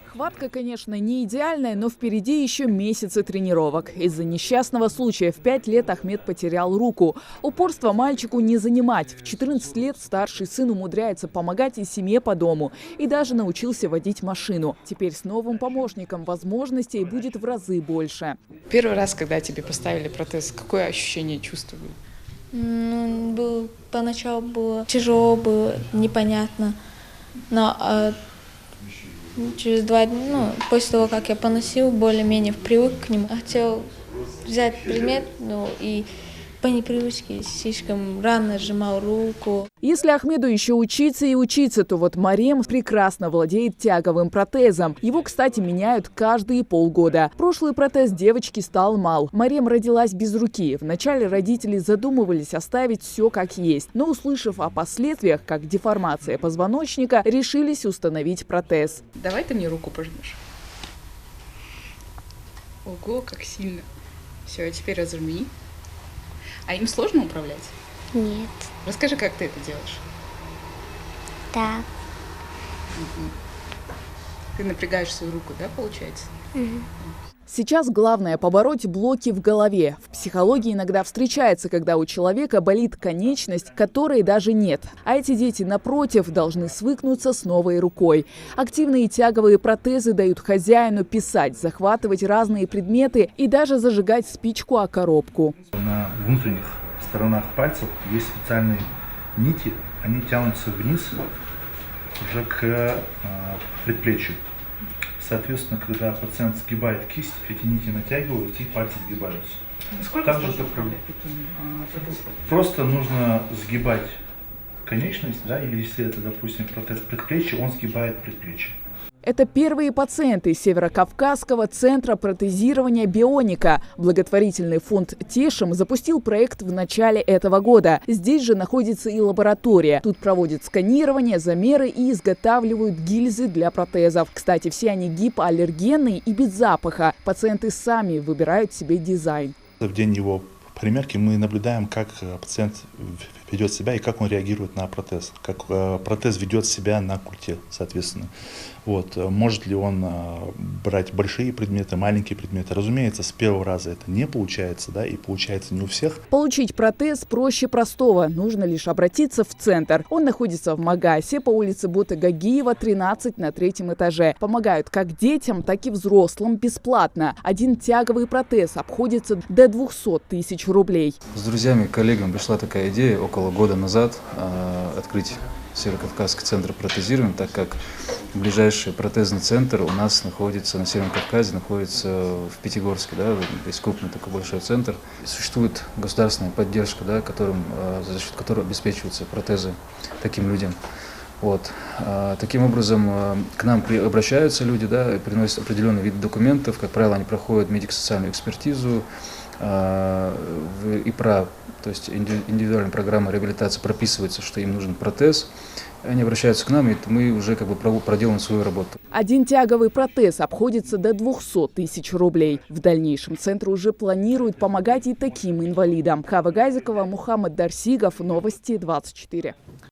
Хватка, конечно, не идеальная, но впереди еще месяцы тренировок. Из-за несчастного случая в 5 лет Ахмед потерял руку. Упорство мальчику не занимать. В 14 лет старший сын умудряется помогать и семье по дому. И даже научился водить машину. Теперь с новым помощником возможностей будет в разы больше. Первый раз, когда тебе поставили протез, какое ощущение, чувство было? Поначалу было тяжело, было непонятно. Но через 2 дня, после того, как я поносил, более-менее привык к нему. Хотел взять предмет, и по непривычке слишком рано сжимал руку. Если Ахмеду еще учиться и учиться, то вот Марем прекрасно владеет тяговым протезом. Его, кстати, меняют каждые полгода. Прошлый протез девочки стал мал. Марем родилась без руки. Вначале родители задумывались оставить все как есть. Но, услышав о последствиях, как деформация позвоночника, решились установить протез. Давай ты мне руку пожмешь. Ого, как сильно. Все, а теперь разверни. А им сложно управлять? Нет. Расскажи, как ты это делаешь. Так. Ты напрягаешь свою руку, да, получается? Сейчас главное побороть блоки в голове. В психологии иногда встречается, когда у человека болит конечность, которой даже нет. А эти дети, напротив, должны свыкнуться с новой рукой. Активные тяговые протезы дают хозяину писать, захватывать разные предметы и даже зажигать спичку о коробку. На внутренних сторонах пальцев есть специальные нити, они тянутся вниз уже к предплечью. Соответственно, когда пациент сгибает кисть, эти нити натягиваются и пальцы сгибаются. Сколько сложно управлять такими протезами? Просто нужно сгибать конечность, да, или если это, допустим, протез предплечья, он сгибает предплечье. Это первые пациенты Северокавказского центра протезирования «Бионика». Благотворительный фонд «Тешим» запустил проект в начале этого года. Здесь же находится и лаборатория. Тут проводят сканирование, замеры и изготавливают гильзы для протезов. Кстати, все они гипоаллергенные и без запаха. Пациенты сами выбирают себе дизайн. В день его примерки мы наблюдаем, как пациент ведет себя и как он реагирует на протез, как протез ведет себя на культе, соответственно. Вот. Может ли он брать большие предметы, маленькие предметы? Разумеется, с первого раза это не получается, да, и получается не у всех. Получить протез проще простого. Нужно лишь обратиться в центр. Он находится в Магасе по улице Боты-Гагиева, 13 на 3-м этаже. Помогают как детям, так и взрослым бесплатно. Один тяговый протез обходится до 200 тысяч рублей. С друзьями, коллегами пришла такая идея около года назад открыть Северокавказский центр протезирования, так как ближайший протезный центр у нас находится на Северном Кавказе, находится в Пятигорске, да, есть крупный такой большой центр. Существует государственная поддержка, да, за счет которой обеспечиваются протезы таким людям. Вот. Таким образом, к нам обращаются люди, да, приносят определенный вид документов, как правило, они проходят медико-социальную экспертизу, ИПРА, то есть индивидуальная программа реабилитации, прописывается, что им нужен протез. Они обращаются к нам, и мы уже проделаем свою работу. Один тяговый протез обходится до 200 тысяч рублей. В дальнейшем центр уже планирует помогать и таким инвалидам. Хава Газикова, Мухаммад Дарсигов, Новости 24.